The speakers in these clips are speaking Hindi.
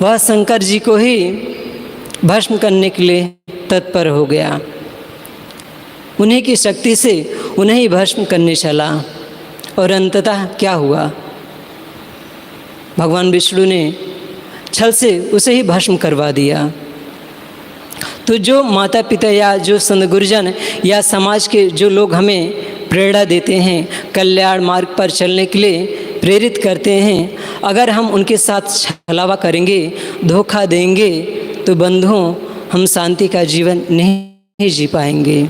वह शंकर जी को ही भस्म करने के लिए तत्पर हो गया। उन्हीं की शक्ति से उन्हें ही भस्म करने चला और अंततः क्या हुआ, भगवान विष्णु ने छल से उसे ही भस्म करवा दिया। तो जो माता पिता या जो संत गुरुजन या समाज के जो लोग हमें प्रेरणा देते हैं, कल्याण मार्ग पर चलने के लिए प्रेरित करते हैं, अगर हम उनके साथ छलावा करेंगे, धोखा देंगे, तो बंधुओं हम शांति का जीवन नहीं जी पाएंगे।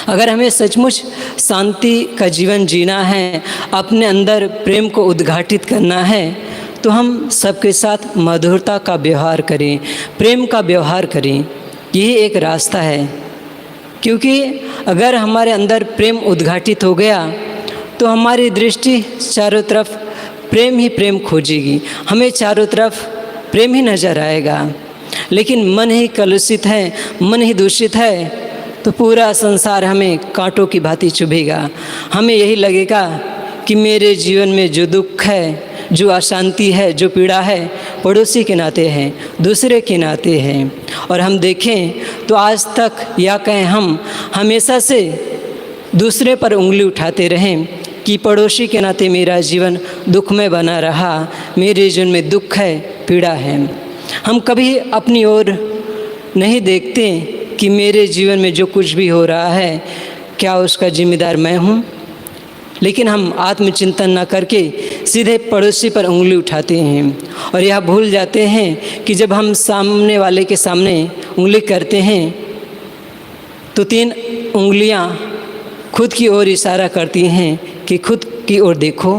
अगर हमें सचमुच शांति का जीवन जीना है, अपने अंदर प्रेम को उद्घाटित करना है, तो हम सबके साथ मधुरता का व्यवहार करें, प्रेम का व्यवहार करें। यही एक रास्ता है, क्योंकि अगर हमारे अंदर प्रेम उद्घाटित हो गया तो हमारी दृष्टि चारों तरफ प्रेम ही प्रेम खोजेगी, हमें चारों तरफ प्रेम ही नज़र आएगा। लेकिन मन ही कलुषित है, मन ही दूषित है, तो पूरा संसार हमें कांटों की भांति चुभेगा। हमें यही लगेगा कि मेरे जीवन में जो दुख है, जो अशांति है, जो पीड़ा है, पड़ोसी के नाते हैं, दूसरे के नाते हैं। और हम देखें तो आज तक या कहें हम हमेशा से दूसरे पर उंगली उठाते रहें कि पड़ोसी के नाते मेरा जीवन दुखमय बना रहा, मेरे जीवन में दुख है, पीड़ा है। हम कभी अपनी ओर नहीं देखते कि मेरे जीवन में जो कुछ भी हो रहा है, क्या उसका जिम्मेदार मैं हूँ। लेकिन हम आत्मचिंतन न करके सीधे पड़ोसी पर उंगली उठाते हैं और यह भूल जाते हैं कि जब हम सामने वाले के सामने उंगली करते हैं तो 3 उंगलियां खुद की ओर इशारा करती हैं कि खुद की ओर देखो।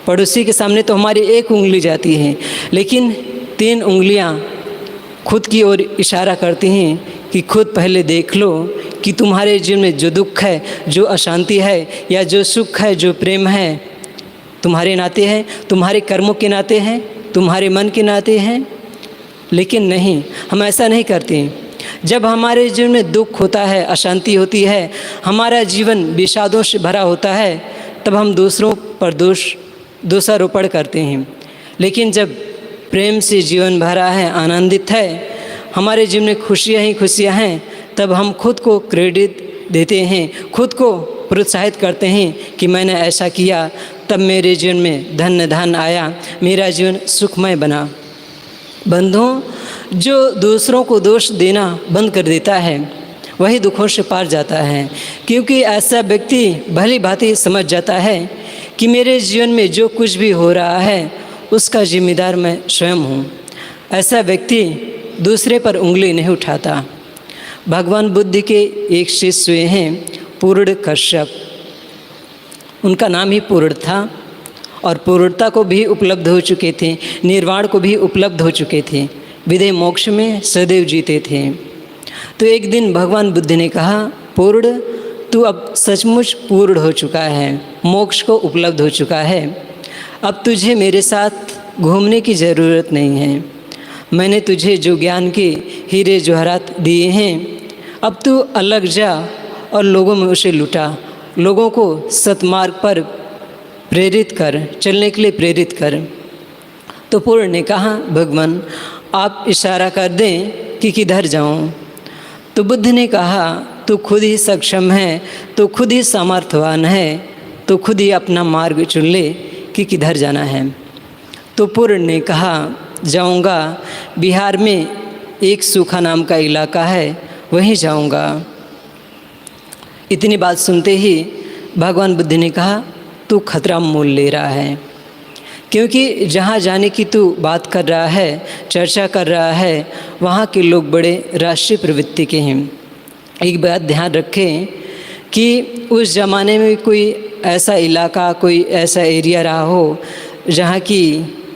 पड़ोसी के सामने तो हमारी 1 उंगली जाती है, लेकिन 3 उंगलियां खुद की ओर इशारा करती हैं कि खुद पहले देख लो कि तुम्हारे जीवन में जो दुख है, जो अशांति है, या जो सुख है, जो प्रेम है, तुम्हारे नाते हैं, तुम्हारे कर्मों के नाते हैं, तुम्हारे मन के नाते हैं। लेकिन नहीं, हम ऐसा नहीं करते। जब हमारे जीवन में दुख होता है, अशांति होती है, हमारा जीवन विषादों से भरा होता है, तब हम दूसरों पर दोषारोपण करते हैं। लेकिन जब प्रेम से जीवन भरा है, आनंदित है, हमारे जीवन में खुशियाँ ही खुशियाँ हैं, तब हम खुद को क्रेडिट देते हैं, खुद को प्रोत्साहित करते हैं कि मैंने ऐसा किया, तब मेरे जीवन में धन आया, मेरा जीवन सुखमय बना। बंधुओं, जो दूसरों को दोष देना बंद कर देता है, वही दुखों से पार जाता है। क्योंकि ऐसा व्यक्ति भली भांति समझ जाता है कि मेरे जीवन में जो कुछ भी हो रहा है, उसका जिम्मेदार मैं स्वयं हूँ। ऐसा व्यक्ति दूसरे पर उंगली नहीं उठाता। भगवान बुद्ध के एक शिष्य हैं पूर्ण कश्यप। उनका नाम ही पूर्ण था और पूर्णता को भी उपलब्ध हो चुके थे, निर्वाण को भी उपलब्ध हो चुके थे, विदेह मोक्ष में सदैव जीते थे। तो एक दिन भगवान बुद्ध ने कहा, पूर्ण, तू अब सचमुच पूर्ण हो चुका है, मोक्ष को उपलब्ध हो चुका है, अब तुझे मेरे साथ घूमने की ज़रूरत नहीं है। मैंने तुझे जो ज्ञान के हीरे जवाहरात दिए हैं, अब तू अलग जा और लोगों में उसे लुटा, लोगों को सतमार्ग पर प्रेरित कर, चलने के लिए प्रेरित कर। तो पूर्ण ने कहा, भगवान आप इशारा कर दें कि किधर जाऊं। तो बुद्ध ने कहा, तू खुद ही सक्षम है, तू खुद ही सामर्थ्यवान है, तो खुद ही अपना मार्ग चुन ले कि किधर जाना है। तो पूर्ण ने कहा, जाऊंगा, बिहार में एक सूखा नाम का इलाका है, वहीं जाऊंगा। इतनी बात सुनते ही भगवान बुद्ध ने कहा, तू खतरा मोल ले रहा है, क्योंकि जहाँ जाने की तू बात कर रहा है, चर्चा कर रहा है, वहाँ के लोग बड़े राष्ट्रीय प्रवृत्ति के हैं। एक बात ध्यान रखें कि उस ज़माने में कोई ऐसा इलाका, कोई ऐसा एरिया रहा हो जहाँ की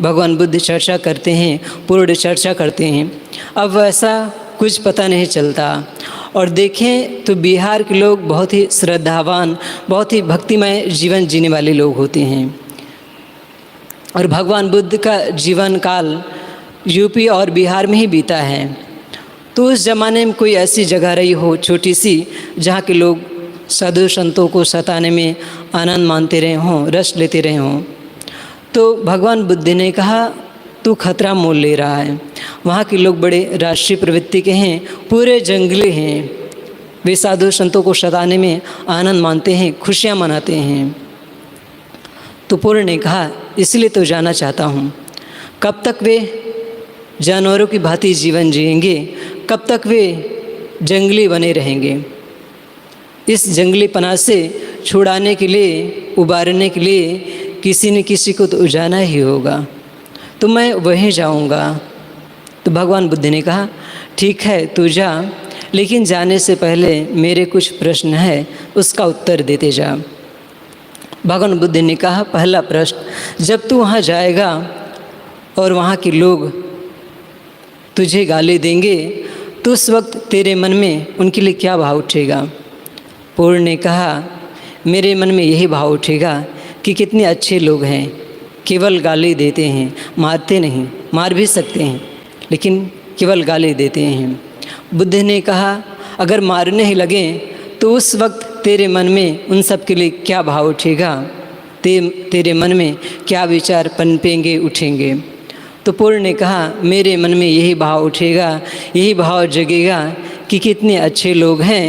भगवान बुद्ध चर्चा करते हैं, पूर्ण चर्चा करते हैं। अब वैसा कुछ पता नहीं चलता। और देखें तो बिहार के लोग बहुत ही श्रद्धावान, बहुत ही भक्तिमय जीवन जीने वाले लोग होते हैं। और भगवान बुद्ध का जीवन काल यूपी और बिहार में ही बीता है। तो उस ज़माने में कोई ऐसी जगह रही हो छोटी सी, जहाँ के लोग साधु संतों को सताने में आनंद मानते रहे हों, रस लेते रहे हों। तो भगवान बुद्ध ने कहा, तू तू खतरा मोल ले रहा है। वहाँ के लोग बड़े राष्ट्रीय प्रवृत्ति के हैं, पूरे जंगली हैं। वे साधु संतों को सताने में आनंद मानते हैं, खुशियाँ मनाते हैं। तो पूर्ण ने कहा, इसलिए तो जाना चाहता हूँ, कब तक वे जानवरों की भांति जीवन जिएंगे, कब तक वे जंगली बने रहेंगे। इस जंगलीपना से छुड़ाने के लिए, उबारने के लिए किसी न किसी को तो जाना ही होगा, तो मैं वहीं जाऊंगा। तो भगवान बुद्ध ने कहा, ठीक है तू जा, लेकिन जाने से पहले मेरे कुछ प्रश्न है, उसका उत्तर देते जा। भगवान बुद्ध ने कहा, पहला प्रश्न, जब तू वहाँ जाएगा और वहाँ के लोग तुझे गाली देंगे तो उस वक्त तेरे मन में उनके लिए क्या भाव उठेगा। पूर्ण ने कहा, मेरे मन में यही भाव उठेगा कि कितने अच्छे लोग हैं, केवल गाली देते हैं, मारते नहीं, मार भी सकते हैं लेकिन केवल गाली देते हैं। बुद्ध ने कहा, अगर मारने ही लगें तो उस वक्त तेरे मन में उन सब के लिए क्या भाव उठेगा, तेरे मन में क्या विचार पनपेंगे, उठेंगे। तो पूर्ण ने कहा, मेरे मन में यही भाव उठेगा, यही भाव जगेगा कि कितने अच्छे लोग हैं,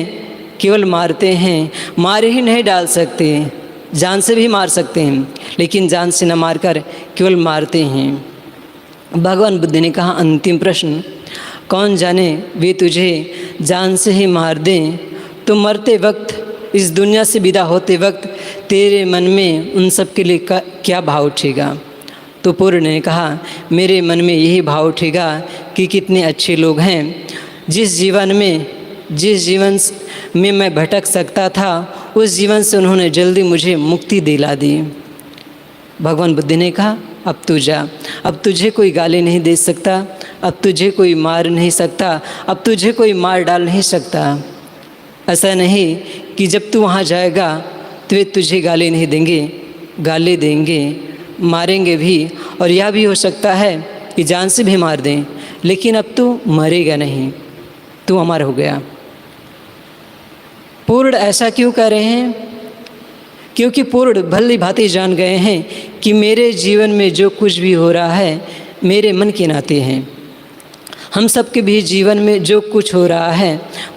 केवल मारते हैं, मार ही नहीं डाल सकते, जान से भी मार सकते हैं लेकिन जान से न मारकर केवल मारते हैं। भगवान बुद्ध ने कहा, अंतिम प्रश्न, कौन जाने वे तुझे जान से ही मार दें तो मरते वक्त, इस दुनिया से विदा होते वक्त तेरे मन में उन सब के लिए क्या भाव उठेगा। तो पूर्ण ने कहा, मेरे मन में यही भाव उठेगा कि कितने अच्छे लोग हैं, जिस जीवन में मैं भटक सकता था उस जीवन से उन्होंने जल्दी मुझे मुक्ति दिला दी। भगवान बुद्ध ने कहा, अब तू जा, अब तुझे कोई गाली नहीं दे सकता, अब तुझे कोई मार नहीं सकता, अब तुझे कोई मार डाल नहीं सकता। ऐसा नहीं कि जब तू वहाँ जाएगा तो वे तुझे गाली नहीं देंगे, गाली देंगे, मारेंगे भी, और यह भी हो सकता है कि जान से भी मार दें, लेकिन अब तू मरेगा नहीं, तू अमर हो गया। पूर्ण ऐसा क्यों कर रहे हैं? क्योंकि पूर्ण भली भांति जान गए हैं कि मेरे जीवन में जो कुछ भी हो रहा है मेरे मन के नाते हैं। हम सबके भी जीवन में जो कुछ हो रहा है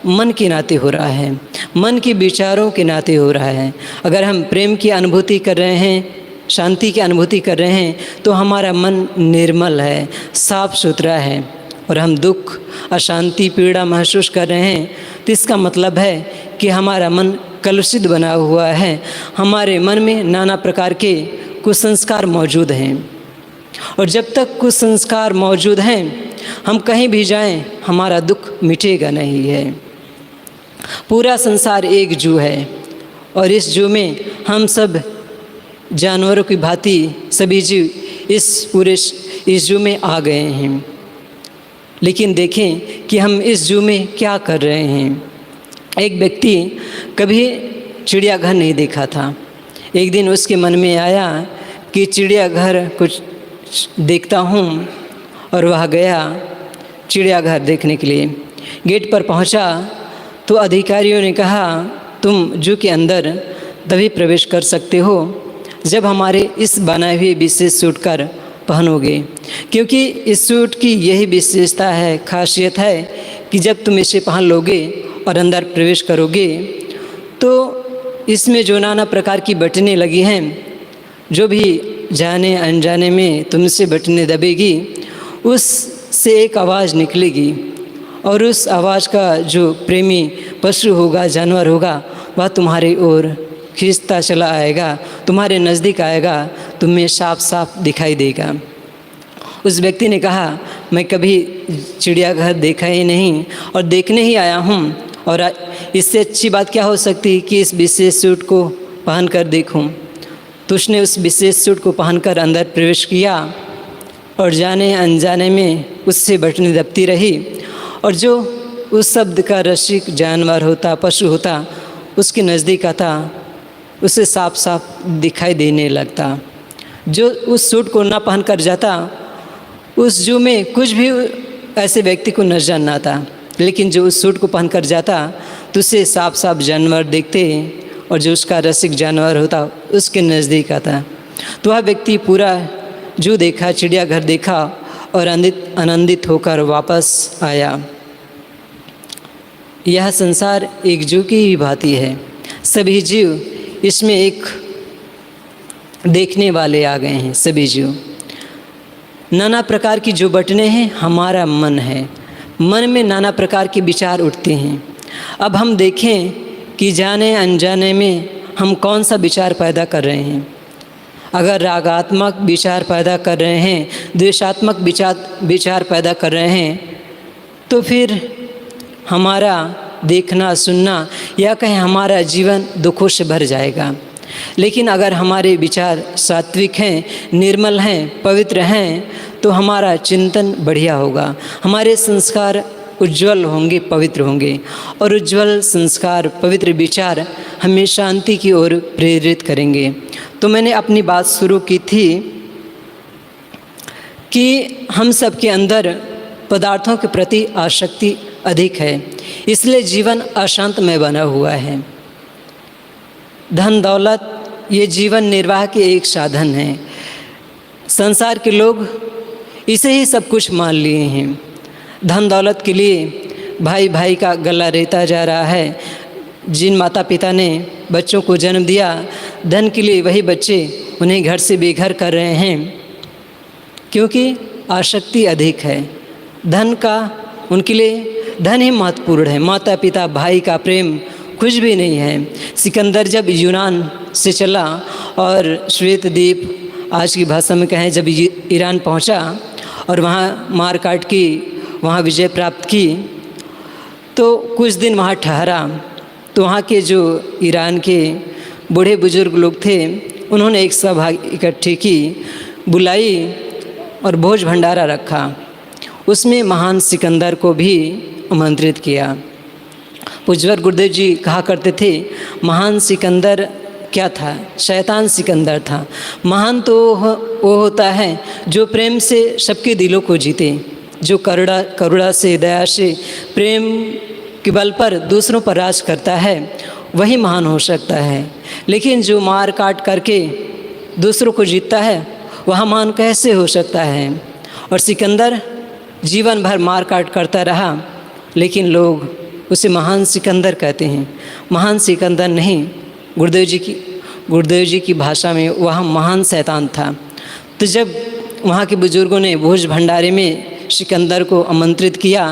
मन के नाते हो रहा है, मन के विचारों के नाते हो रहा है। अगर हम प्रेम की अनुभूति कर रहे हैं, शांति की अनुभूति कर रहे हैं तो हमारा मन निर्मल है, साफ सुथरा है। और हम दुख, अशांति, पीड़ा महसूस कर रहे हैं तो इसका मतलब है कि हमारा मन कलुषित बना हुआ है, हमारे मन में नाना प्रकार के कुसंस्कार मौजूद हैं। और जब तक कुसंस्कार मौजूद हैं, हम कहीं भी जाएं हमारा दुख मिटेगा नहीं है। पूरा संसार एक जू है और इस जू में हम सब जानवरों की भांति सभी जीव इस जू में आ गए हैं। लेकिन देखें कि हम इस जू में क्या कर रहे हैं। एक व्यक्ति कभी चिड़ियाघर नहीं देखा था। एक दिन उसके मन में आया कि चिड़ियाघर कुछ देखता हूँ, और वह गया चिड़ियाघर देखने के लिए। गेट पर पहुँचा तो अधिकारियों ने कहा, तुम जू के अंदर तभी प्रवेश कर सकते हो जब हमारे इस बनाए हुए विशेष सूट कर पहनोगे, क्योंकि इस सूट की यही विशेषता है, खासियत है कि जब तुम इसे पहन लोगे और अंदर प्रवेश करोगे तो इसमें जो नाना प्रकार की बटनें लगी हैं, जो भी जाने अनजाने में तुमसे बटनें दबेगी उससे एक आवाज़ निकलेगी, और उस आवाज़ का जो प्रेमी पशु होगा, जानवर होगा, वह तुम्हारी ओर खींचता चला आएगा, तुम्हारे नज़दीक आएगा, तुम्हें साफ साफ दिखाई देगा। उस व्यक्ति ने कहा, मैं कभी चिड़ियाघर देखा ही नहीं और देखने ही आया हूँ, और इससे अच्छी बात क्या हो सकती कि इस विशेष सूट को पहन कर देखूँ। तो उसने उस विशेष सूट को पहनकर अंदर प्रवेश किया और जाने अनजाने में उससे बटनें दबती रही, और जो उस शब्द का रसिक जानवर होता, पशु होता, उसके नज़दीक आता, उसे साफ साफ दिखाई देने लगता। जो उस सूट को ना पहन कर जाता, उस जू में कुछ भी ऐसे व्यक्ति को नजर न आता, लेकिन जो उस सूट को पहन कर जाता तो उसे साफ साफ जानवर देखते, और जो उसका रसिक जानवर होता उसके नज़दीक आता। तो वह व्यक्ति पूरा जू देखा, चिड़ियाघर देखा, और आनंदित होकर वापस आया। यह संसार एक जू की ही भांति है। सभी जीव इसमें एक देखने वाले आ गए हैं। सभी जीव नाना प्रकार की जो बटने हैं हमारा मन है। मन में नाना प्रकार के विचार उठते हैं। अब हम देखें कि जाने अनजाने में हम कौन सा विचार पैदा कर रहे हैं। अगर रागात्मक विचार पैदा कर रहे हैं, द्वेषात्मक विचार पैदा कर रहे हैं, तो फिर हमारा देखना सुनना या कहें हमारा जीवन दुखों से भर जाएगा। लेकिन अगर हमारे विचार सात्विक हैं, निर्मल हैं, पवित्र हैं, तो हमारा चिंतन बढ़िया होगा, हमारे संस्कार उज्जवल होंगे, पवित्र होंगे। और उज्जवल संस्कार, पवित्र विचार हमें शांति की ओर प्रेरित करेंगे। तो मैंने अपनी बात शुरू की थी कि हम सब के अंदर पदार्थों के प्रति आसक्ति अधिक है, इसलिए जीवन अशांतमय बना हुआ है। धन दौलत ये जीवन निर्वाह के एक साधन है। संसार के लोग इसे ही सब कुछ मान लिए हैं। धन दौलत के लिए भाई भाई का गला रेता जा रहा है। जिन माता पिता ने बच्चों को जन्म दिया, धन के लिए वही बच्चे उन्हें घर से बेघर कर रहे हैं, क्योंकि आसक्ति अधिक है। धन का उनके लिए धन ही महत्वपूर्ण है। माता पिता भाई का प्रेम कुछ भी नहीं है। सिकंदर जब यूनान से चला और श्वेतद्वीप, आज की भाषा में कहें, जब ईरान पहुंचा और वहाँ मार काट की, वहाँ विजय प्राप्त की, तो कुछ दिन वहाँ ठहरा। तो वहाँ के जो ईरान के बूढ़े बुजुर्ग लोग थे, उन्होंने एक सभा इकट्ठी की, बुलाई और भोज भंडारा रखा। उसमें महान सिकंदर को भी आमंत्रित किया। पूज्यवर गुरुदेव जी कहा करते थे, महान सिकंदर क्या था? शैतान सिकंदर था। महान तो वो होता है जो प्रेम से सबके दिलों को जीते, जो करुणा से, दया से, प्रेम के बल पर दूसरों पर राज करता है, वही महान हो सकता है। लेकिन जो मार काट करके दूसरों को जीतता है, वह महान कैसे हो सकता है? और सिकंदर जीवन भर मार काट करता रहा, लेकिन लोग उसे महान सिकंदर कहते हैं। महान सिकंदर नहीं, गुरुदेव जी की भाषा में वह महान शैतान था। तो जब वहाँ के बुजुर्गों ने भोज भंडारे में सिकंदर को आमंत्रित किया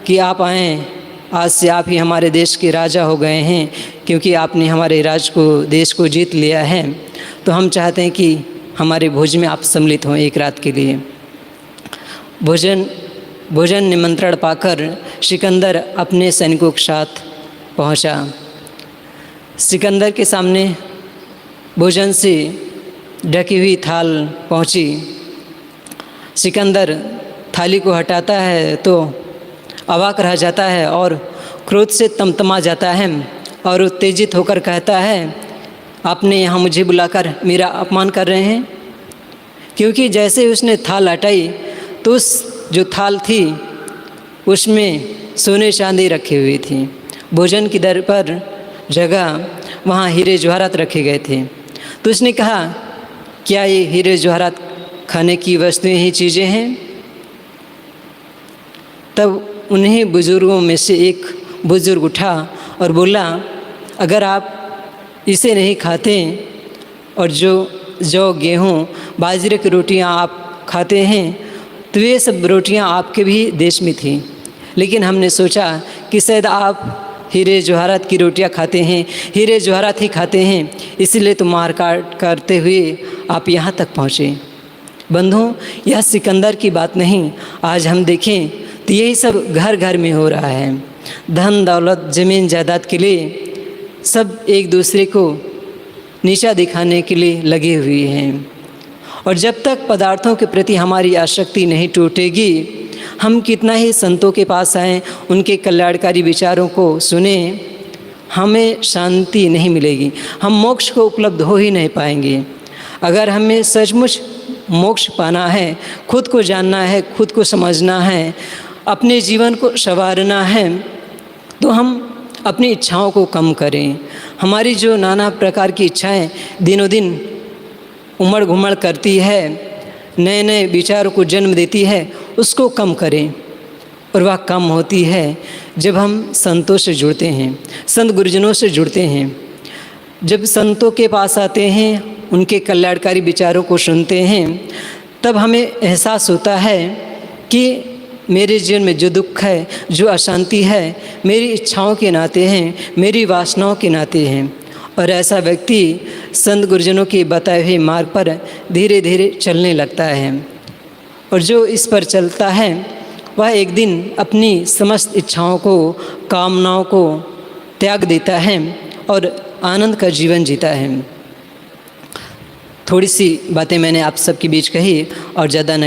कि आप आएँ, आज से आप ही हमारे देश के राजा हो गए हैं, क्योंकि आपने हमारे राज्य को, देश को जीत लिया है, तो हम चाहते हैं कि हमारे भोज में आप सम्मिलित हों एक रात के लिए। भोजन निमंत्रण पाकर सिकंदर अपने सैनिकों के साथ पहुंचा। सिकंदर के सामने भोजन से ढकी हुई थाल पहुंची। सिकंदर थाली को हटाता है तो अवाक रह जाता है और क्रोध से तमतमा जाता है और उत्तेजित होकर कहता है, आपने यहाँ मुझे बुलाकर मेरा अपमान कर रहे हैं? क्योंकि जैसे उसने थाल हटाई तो उस जो थाल थी उसमें सोने चांदी रखी हुई थी। भोजन की दर पर जगह वहाँ हीरे जवाहरात रखे गए थे। तो उसने कहा, क्या ये हीरे जवाहरात खाने की वस्तुएं ही चीज़ें हैं? तब उन्हीं बुजुर्गों में से एक बुजुर्ग उठा और बोला, अगर आप इसे नहीं खाते और जो गेहूँ बाजरे की रोटियां आप खाते हैं, तो ये सब रोटियां आपके भी देश में थी, लेकिन हमने सोचा कि शायद आप हीरे जवाहरात की रोटियां खाते हैं, हीरे जवाहरात ही खाते हैं, इसीलिए तो मार काट करते हुए आप यहाँ तक पहुँचे। बंधुओं, यह सिकंदर की बात नहीं। आज हम देखें तो यही सब घर घर में हो रहा है। धन दौलत, ज़मीन जायदाद के लिए सब एक दूसरे को नीचा दिखाने के लिए लगे हुए हैं। और जब तक पदार्थों के प्रति हमारी आसक्ति नहीं टूटेगी, हम कितना ही संतों के पास आएँ, उनके कल्याणकारी विचारों को सुने, हमें शांति नहीं मिलेगी। हम मोक्ष को उपलब्ध हो ही नहीं पाएंगे। अगर हमें सचमुच मोक्ष पाना है, खुद को जानना है, खुद को समझना है, अपने जीवन को संवारना है, तो हम अपनी इच्छाओं को कम करें। हमारी जो नाना प्रकार की इच्छाएं दिनों दिन उमड़ घुमड़ करती है, नए नए विचारों को जन्म देती है उसको कम करें। और वह कम होती है जब हम संतों से जुड़ते हैं, संत गुरुजनों से जुड़ते हैं। जब संतों के पास आते हैं, उनके कल्याणकारी विचारों को सुनते हैं, तब हमें एहसास होता है कि मेरे जीवन में जो दुख है, जो अशांति है, मेरी इच्छाओं के नाते हैं, मेरी वासनाओं के नाते हैं। और ऐसा व्यक्ति संत गुरुजनों के बताए हुए मार्ग पर धीरे धीरे चलने लगता है। और जो इस पर चलता है वह एक दिन अपनी समस्त इच्छाओं को, कामनाओं को त्याग देता है और आनंद का जीवन जीता है। थोड़ी सी बातें मैंने आप सबके बीच कही और ज़्यादा न